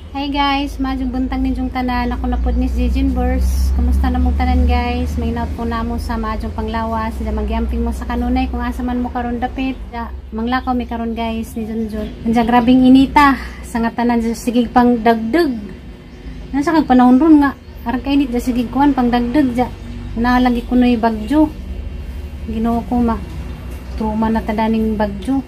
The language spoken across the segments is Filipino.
Hi guys, majong buntang ninyong tanan. Ako na po ni Jijin Burst. Kamusta na mong tanan guys? May naut po na mo sa majong panglawas. Sila magyamping mo sa kanunay kung asa man mo karon dapit. Manglakaw mi karon guys ni Junjun. Anja grabing inita. Sa nga tanan sigig pang dagdag. Nasa kag panahon ron nga. Arang kainit da sigig kuan pang dagdag ja. Nalagi kunoy bagyo. Ginoo ko ma. Truma na tadaning bagyo.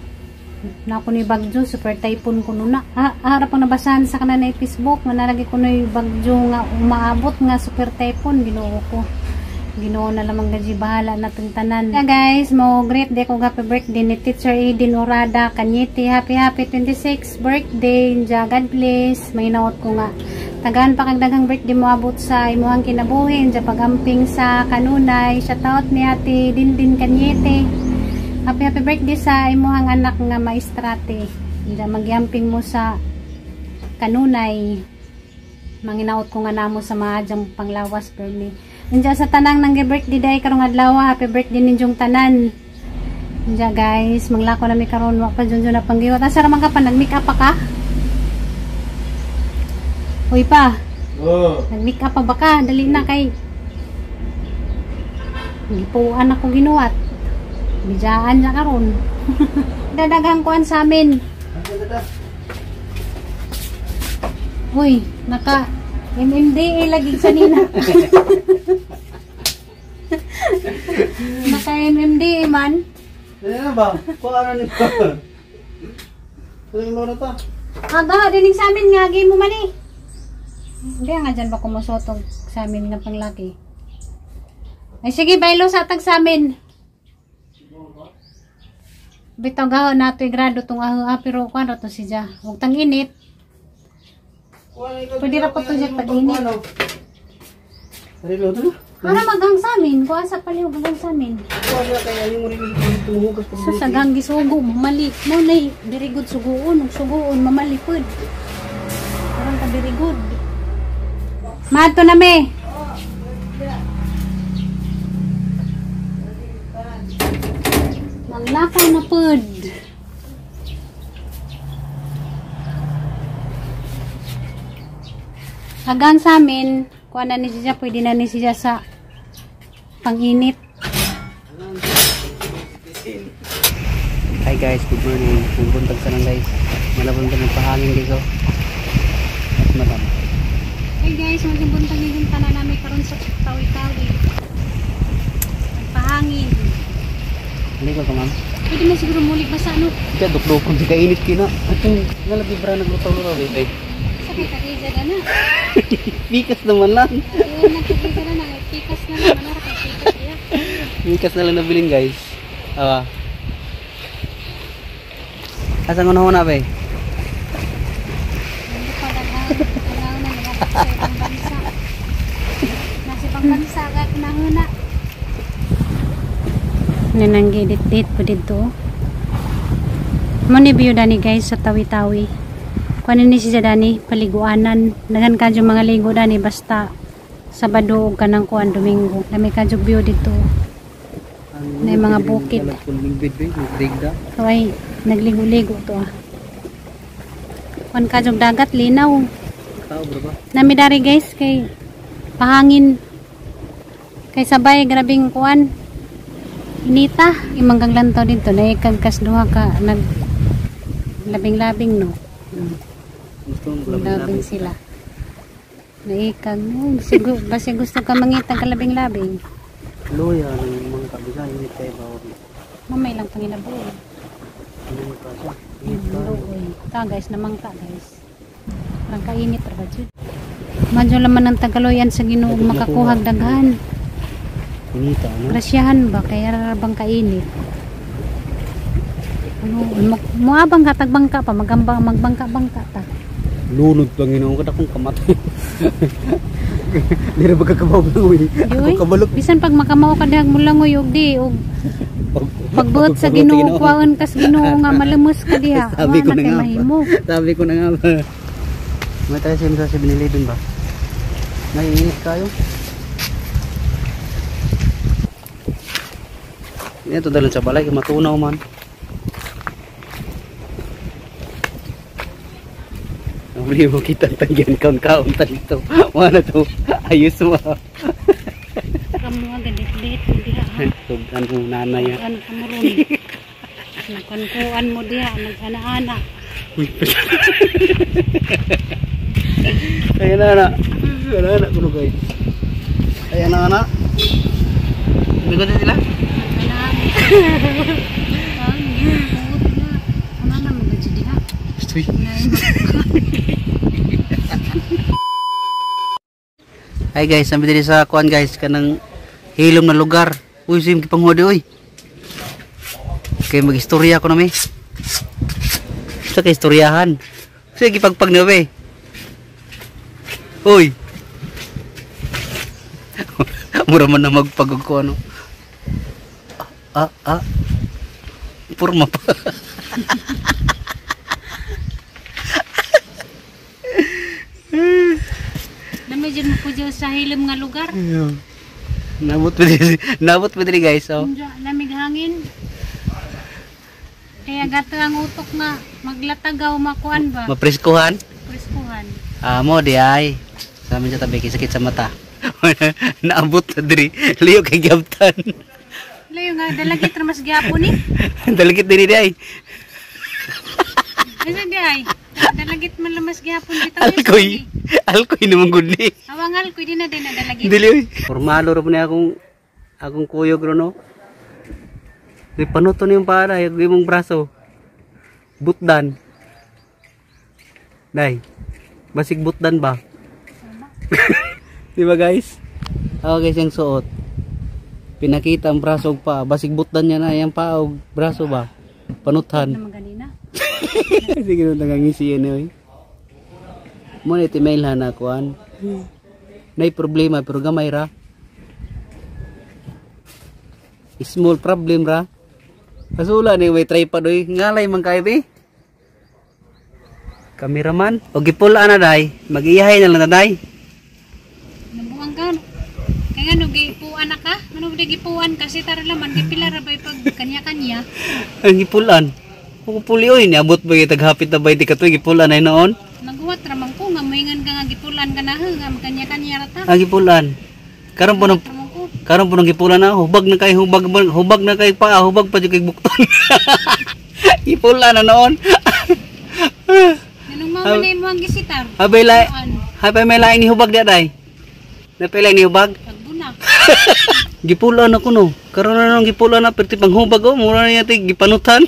Na ko ni bagyo, super typhoon ko na. Harap ang nabasahan sa kanan na Facebook, nga nalagi ko na bagyo nga umaabot nga super typhoon, ginoo ko. Ginoo na lamang gaji bahala na tanan. Yeah guys, mo great day ko happy birthday ni Teacher Aiden Orada Kanyiti. Happy 26 birthday. God bless. May naot ko nga. Tagaan pa kang daghang birthday mo abot sa imuhang kinabuhi. Diya pagamping sa kanunay. Shoutout ni Ate Dindin Kanyiti. Happy birthday sa imuhang anak nga maestrate. Diya magyamping mo sa kanunay. Manginaot ko nga namo sa maadyang panglawas birthday. Diya sa tanang nang birthday day karong adlaw, happy birthday ninjong tanan. Diya guys, manglako na mi karon wa pa junjun na panggiwat. Asa ra man ka pa nag-make up pa ka? Uy pa. Oh. Nag-make up pa ba ka? Dali na kay. Gipuan ako ginuwat. Bijaan niya karon. Dadagang kuan sa amin. Uy, naka MMDA lagi sa nina. Naka MMDA man. Ano ba? Kung ano nito? Ano na ta? Aga, dinig sa amin nga game mo man eh. Hindi nga dyan ba kumusotog sa amin ng panglaki. Ay sige, baylo sa tag sa amin. Bitaw gahon nato grado tong pero kuan ra to siya. Huwag tang init. Pwede ra pa to siya pag-init. Para maghang sa amin, kuha sa palihog maghang sa amin. Sa sagang gisugo, mamali. Mo na very good suguon, suguon mamali pud. Parang ka very good. Mato na me. Manglakaw na pud. Hanggang sa amin, kuha na ni siya, pwede na ni siya sa panginit. Hi guys, good morning. Buntag sa nang guys. Malabon ka ng pahangin dito. At madam. Hey guys, magbuntag yung tanan namin karon sa tawi-tawi. Pahangin. Hindi ko ka ma'am. Pwede mo siguro mulig basa no? Kaya duklokon si kainit kina. Atong nalagi bra naglutaw-lutaw eh. Sa kay kagiza na. Pikas naman lang. Ayun, nagkagiza na. Pikas na naman. Ano ka pikas ya? Pikas na lang nabiling guys. Awa. Asa ko na ba eh? Hindi pa daghan na nasa ibang bansa. Nasa ibang bansa ka kinahuna. Nananggi dit po dito. Mani biyo dani guys sa tawi-tawi. Kuanin ni siya dani paliguanan. Dagan kadyo mga ligo dani basta Sabado ug kanang kuan Domingo. Dami kadyo biyo dito. Na mga bukid. Kaway nagligo-ligo to ah. Kuan kadyo dagat linaw. Nami dari guys kay pahangin. Kay sabay grabing kuan. Inita, imanggang lantaw dito na ikagkas duha ka nag labing-labing no. Labing sila. Naikag mo, basi gusto ka mangita ka labing-labing. Loya ng mga kabila init kay bawon. Mamay lang panginabuhi. Ta guys, namang ta guys. Parang kainit ra ba jud. Madyo laman ng Tagaloyan sa Ginoo makakuhag daghan. Inita, no? Grasyahan ba? Kaya bang kainit? Ano, muabang ka, tagbangka pa, magbangka-bangka ta. Lunod lang yun ako akong kamatay. Hindi na magkakabaw lang uy. Ako kabalok. Bisan pag makamaw ka dihag mo lang uy, di, pagbuot sa Ginoo, kuwaon kas Ginoo nga malamos ka diha. Sabi ko na nga ba? Sabi ko na nga ba? May tayo sa 7-Eleven ba? Naiinit kayo? Ito dalon sa balay, matunaw man. problema kita tanggihan kaon-kaon dito. Wala to. Ayos mo. Kamu nga galit-lit mo diha. Tugan mo nanay. Ano ka mo ron? Nagkankuan mo diha, nag-ana-ana. Ayan na anak. Ayan na anak ko guys. Ayan na anak. Bigot na sila? Nag-ana-ana. Ano na mga diha? Stoy. Hi guys, sampai diri sa kuan guys kanang hilom na lugar. Uy, sim kipanghodi oy. Kay magistorya ko na mi. Sa kay istoryahan. Sige pagpag na be. Uy. Mura man na magpagog ko ano. Purma pa. Namedyan mo po dyan sa hilom nga lugar. Nabot pa diri guys. Oh. Lamig hangin. Kaya gato ang utok nga maglatagaw makuan ba? Mapreskuhan. Preskuhan. Mo di ay. Sa amin sa tabi kay sakit sa mata. Naabot na diri. Liyo kay gabtan. Layo nga dalagit ra mas gyapon ni. Dalagit diri di ay. Asa di ay? Dalagit man lamas gyapon bitaw. Alkoy naman gud ni. Awangal ko di na din dalagit. Dili oy. Formalo ra po ni akong kuyog ro no. Di panuto ni yung para, yung mong braso. Butdan. Day. Basig butdan ba? Di ba guys? Ako guys yung suot. Pinakita ang braso pa. Basig butdan niya na. Yung pa o braso ba? Panutan. Naman ganina. Sige nung nangangisi yan eh. Muna itimail ha na kuhan. Nay problema pero gamay ra. Small problem ra. Kasula ni may tripod oy. Ngalay man kay be. Cameraman. O gipula na day. Mag-iyahay na lang na day. Nabuang ka. Kaya nga gipuan na ka. Ano ba gipuan kasi tara laman gipila ra bay pag kanya-kanya. Ang gipulan. Kung puli oy niabot ba taghapit na 20 katoy gipulan ay noon. Naghuwat ra man ko nga moingan ka nga gipulan ka na nga kanya-kanya ra ta. Ang gipulan. Karon po nang gipulan na hubag na kay pa hubag pa jud kay bukton. Gipulan na noon. Nanong mamanay mo ang gisitar. Habay may lain ni hubag dia day. Napilay ni hubag. Pagbuna. Gipulan ako no. Karon na nang gipulan na perti panghubag oh, mura na yati gipanutan.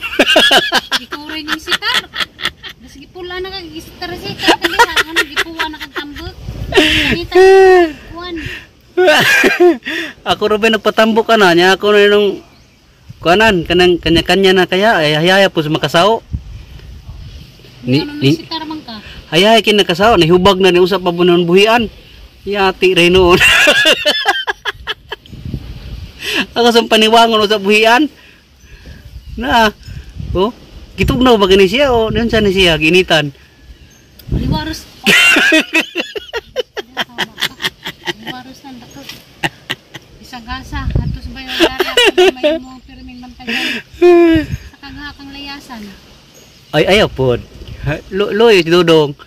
Gikuray ni sitar. Bas gipulan na kag gisitar kani ano gipuan na kag tambok. Kanita kuan. Ako rin nagpatambo ka na niya ako na nung kuanan kanang kanya-kanya na kaya ay hayaya po sa makasao Ni sitar man ka. Hayaya kin nakasao ni hubag na ni usap pa bunon buhian yati ray noon. Ako sa paniwangon usap buhian na oh gitugnaw ba gani siya o diyan sa ni siya ginitan Liwaros. Liwaros na dako. Isagasa atos ba yung dara may mo pirming mantagan. Sa kagahakang layasan. ay ayaw pod loy dudong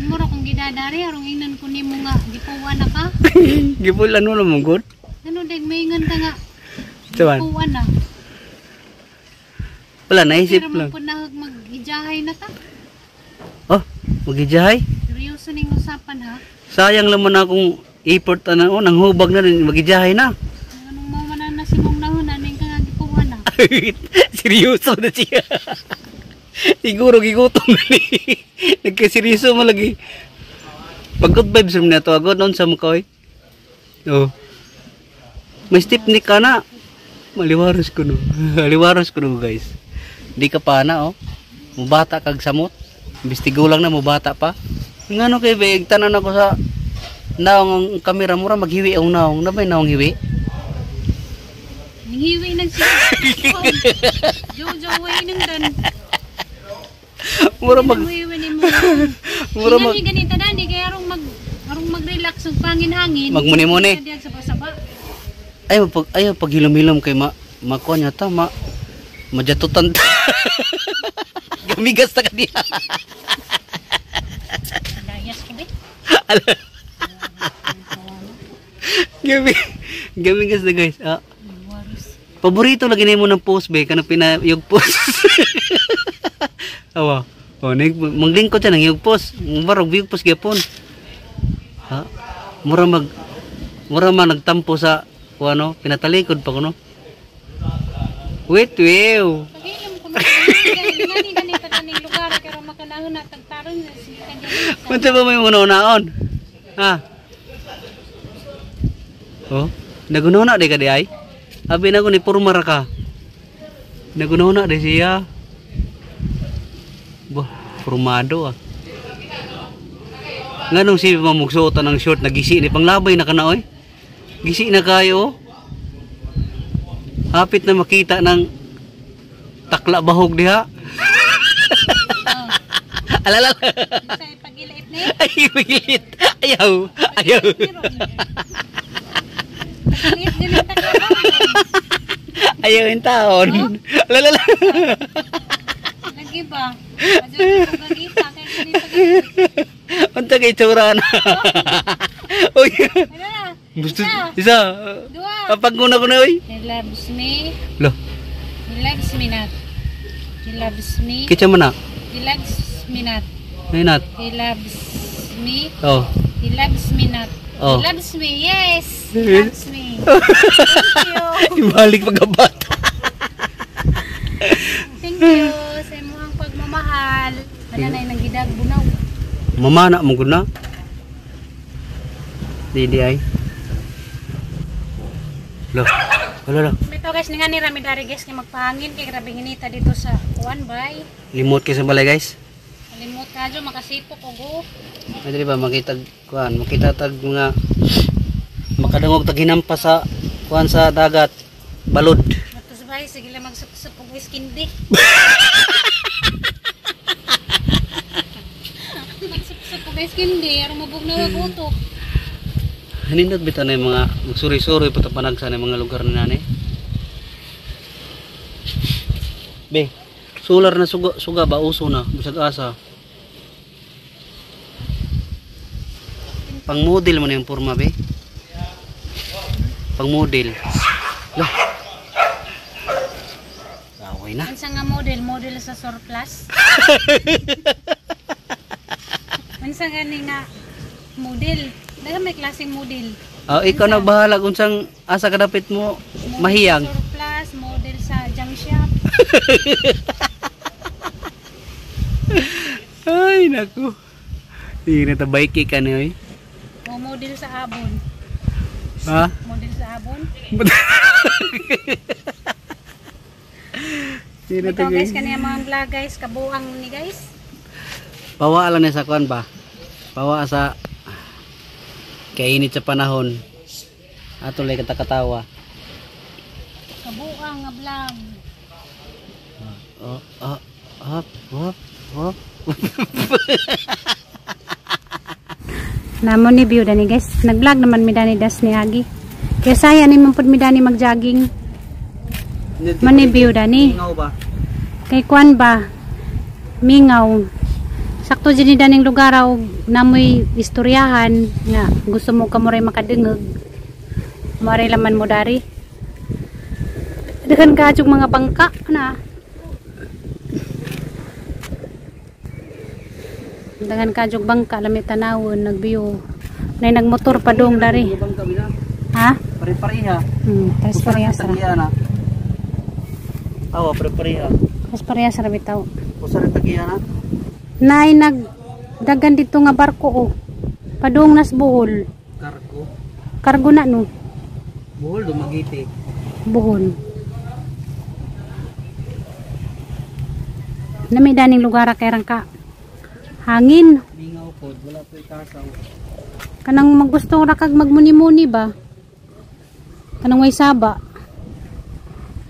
Mura kung gidadari arong inan ko nimo nga gipuan na ka. gipulan mo naman good Ano deg maingan ka nga. Tuwan. Gipuan na. Wala naisip Pero lang mo po na mag-ijahay na ta. oh magijahay Seryoso ning usapan ha. sayang naman akong effort na oh nang hubag na rin magijahay na. Anong mo manan na si mong nahunan ning ka nga gipuan na. Seryoso na siya. Siguro gigutom na ni. Nagkaseryoso mo lagi. Pag good vibes rin na to agad noon sa mukha eh. Oh. May step ni ka na. Maliwaros ko no. Maliwaros ko no guys. Di ka pa na oh. Mubata kag samot. Bistigo lang na mubata pa. Ngano kay beg tanan ako sa naong ang kamera mura maghiwi ang naong. Nabay naong hiwi. Nanghiwi nang siya. Jojo way nang dan. Mura mag Mura mag ganito na di kaya arong mag-relax ug pangin-hangin. Magmuni-muni. Saba-saba. Ay pag hilom-hilom kay makuha niya ta majatutan ta. Gamigas ta kaniya. Gaming gas na guys. Paborito lagi na mo ng post be kanang pinayog post. Awa. O maglingkod siya ng yung post. Marog yung post gyapon. Ha? Mura man nagtampo sa ano, pinatalikod pa ko no. Wait, wow. Punta ba may munaon? Ha? Oh, nagununa di ka di ay? Abi na ko ni purmara ka. Nagununa di siya. Bah, formado ah. Nganong si mamugsuotan ng short nagisi ni panglabay na kanaoy? Gisi na kayo. Hapit na makita ng takla bahog diha. Alala. Say pagilit ni. Ay, pagilit. Ayaw. Ayaw yung taon. Alala. Lagi ba? Adyo ko gagita kay dili pagilit. Unta kay tsura na. Uy. Gusto isa. Dua. Kapag guna ko na uy. He loves me. Lo. He loves me not. He loves me. Kitsa man na. He loves me not. Ay nat. He loves me. Oh. He loves me not. Oh. He loves me. Yes. He loves me. Thank you. Ibalik pagkabat. Thank you sa imong pagmamahal. Kana na nang gidag bunaw. Mamana mo gud na. Didi ay. Lo. Wala. Mito guys ni nga ni rami dari guys kay magpahangin kay grabe hinita dito sa kuan bay. Limot kay sa balay guys. Limot kadyo makasipok og go. Ay dili ba makita kuan, makita tag mga makadungog tag hinampas sa kuan sa dagat. Balod. Matos bay sige lang magsup-sup og iskindi. Magsup-sup og iskindi aron mabug na mabutok. Hanindot bitaw na yung mga magsuri-suri patapanag sa mga lugar na nani. Be, solar na suga ba uso na bisag asa. Pang model mo na yung porma be. Pang model. Lah. Away na. Unsa nga model sa surplus? Unsa gani nga model? Daga may klaseng model. Ikaw na bahala kung sang asa kadapit mo mahiyang. Surplus, model sa junk shop. Ay naku. Hindi na tabayki ka niyo eh. O model sa abon. Ha? Model sa abon. Ito guys, kaniya mga vlog guys, kabuang ni guys. Pawa lang sa kuan ba? Pawa sa kainit sa panahon. Ato lay katakatawa. Kabuang nga vlog. Hop. Namo ni view dani guys. Nag-vlog naman mi dani das ni Agi. Kaya saya ni man pud mi dani mag-jogging. Mani view dani. Mingaw ba? Kay kuan ba? Mingaw. Sakto dyan ni daning lugar aw namoy istoryahan nga gusto mo ka mo ray makadungog. Maray laman mo dari. Daghan ka jug mga bangka na. Daghan ka jug bangka lami tanawon nagbiyo. Nay nagmotor pa dong dari. Ha? Pare-pareha. Pares parehas ra. Awa pare-pareha. Pares parehas ra bitaw. Usa ra tagiya na. Nay nagdagan dito nga barko oh. Padung nas Bohol. Kargo. Kargo na no. Bohol dumagiti. Bohol. Nami daning lugar kay rangka. Hangin. Mingaw pod, wala po ikasaw. Kanang maggusto ra kag magmuni-muni ba? Kanang way saba.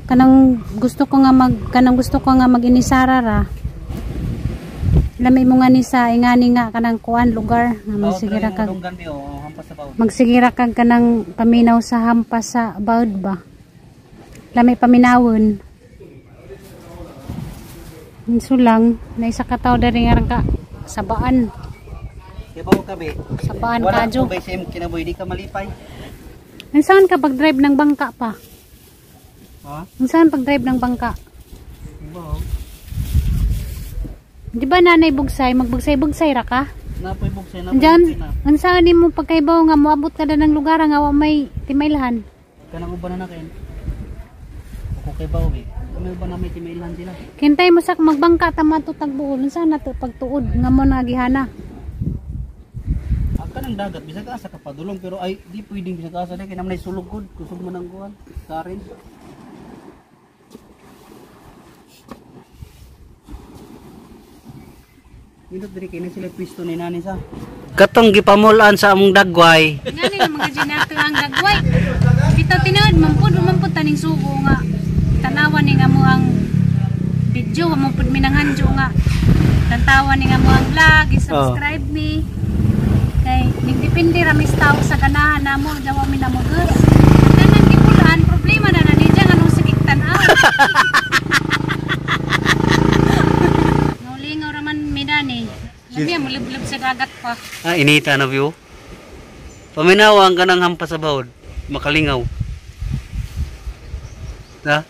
Kanang gusto ko nga mag-inisara ra. Lami mo nga ni sa ingani nga kanang kuan lugar nga magsigira kag magsigira kag kanang paminaw sa hampas sa baud ba. Lami paminawon. Inso lang na isa ka tawo dari nga ka sabaan. Kibaw ka be. Sapaan Wala kadyo. ko ba sim kinabuhi di ka malipay. Saan ka pag-drive ng bangka pa? Ha? Saan pag-drive ng bangka? Kibaw. Di ba nanay bugsay? Magbugsay-bugsay ra ka? Napoy bugsay na. Diyan, ang saan mo pagkaibaw nga moabot ka na ng lugar nga wa may timailhan. Kanang uban na nakin. Ako kibaw be. Kami ba na may timailan sila? Kintay mo sak magbangka tama to tagbuol. Saan na to pagtuod nga mo nagihana? Aka ng dagat bisag asa ka padulong pero ay di pwedeng bisag asa na kay naman ay sulog gud kusog man ang kuan. Karin. Dito diri kini sila pwesto ni nani sa. Katong gipamulan sa among dagway. Ngani nga mga ginato ang dagway. Dito tinuod mampud taning sugo nga. Tanawan ni nga mo ang video mo pud minanghanjo nga. Tantawan ni nga mo ang vlog, i-subscribe me. Kay nagdepende ra mis tao sa ganahan namo, daw mi namo gus. Tanan gipulan problema na ni diyan anong sigig tan-aw. Lingaw raman midani. Labi mo liblib sa dagat pa. Ah, inita na view. Paminawang ka ng hampas sa bawod. Makalingaw. Ha?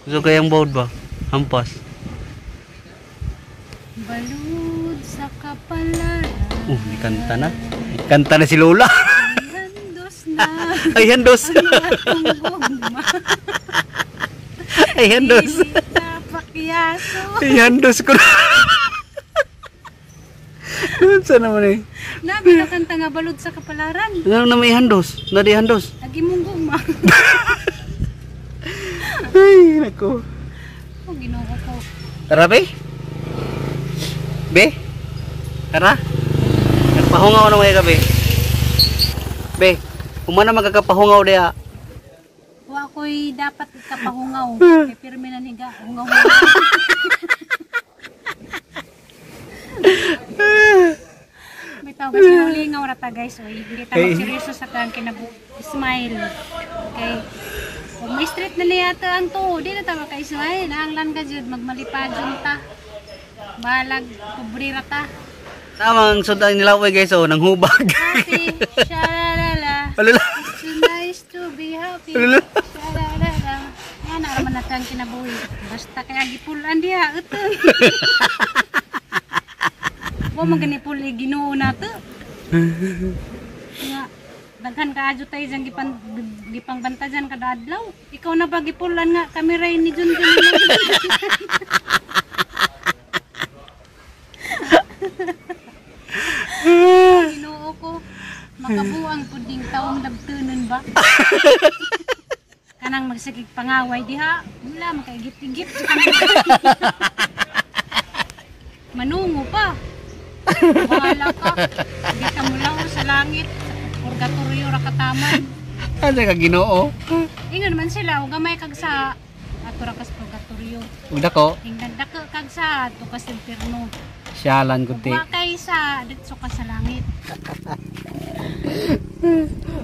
Gusto kayang bawod ba? Hampas. Balud sa kapalaran. Kanta na. Kanta na si Lola. Handos na. Ay, handos. Ang gugma. Ay, handos. Pakyaso. Ay, handos ko na. Saan naman eh? Nabi na kanta nga balud sa kapalaran. Ano na may handos? Nadi handos? Lagi mong gugma. Ay, nako. Oh, ginoo ko. Tara, be? Be? Tara? Nagpahungaw na mga gabi. Be, umana magkakapahungaw diya. Wa ko'y dapat ikapahungaw. Kay pirmi na niga. Hungaw. Bitaw kasi nalingaw rata guys. Oy, hindi ta magseryoso sa kang smile. Okay. Kung may street na niya ito ang tuho, di na ta maka-smile. Ang lan ka dyan, magmalipad dyan ta. Balag, kubri rata. Tamang sundang nilaway guys, oh, nang hubag. Happy, shalalala. Alala. It's too nice to be happy. Alala. Shalalala. Yan, naman natin ang kinabuhi. Basta kaya gipulan diha, ito. Huwag maganipul, ginoo na ito. Nga, daghan ka adyo tayo dyan, gipang banta dyan kada adlaw. Ikaw na ba gipulan nga, kami rin ni Jun Jun. Ginoo ko, makabuang puding taong labtunan ba? Kanang magsakig pangaway diha, wala makaigip-igip. Manungo pa. Bahala ka. Hindi ka mula sa langit. Sa purgatorio rakataman. Ano ka ginoo? Ingon naman sila, huwag gamay kag sa ato rakas purgatorio. Ugda ko, Hinggan dako kag sa ato kas impierno. siyalan ko ti. Huwag kay sa ditso ka sa langit.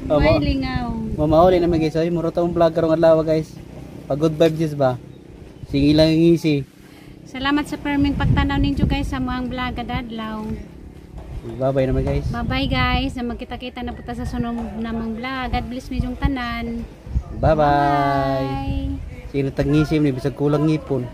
Opo. May lingaw. Mamauli na mga guys, ay muro tayong vlog karong adlaw guys. Pag good vibes ba? Sige lang yung easy. Salamat sa perming pagtanaw ninyo guys sa mga vlog adlaw. Bye-bye naman guys. Bye-bye guys. Na magkita-kita na puta sa sunod namang vlog. God bless me yung tanan. Bye-bye. Bye. Sige na tag-ngisim ni bisag kulang ngipon.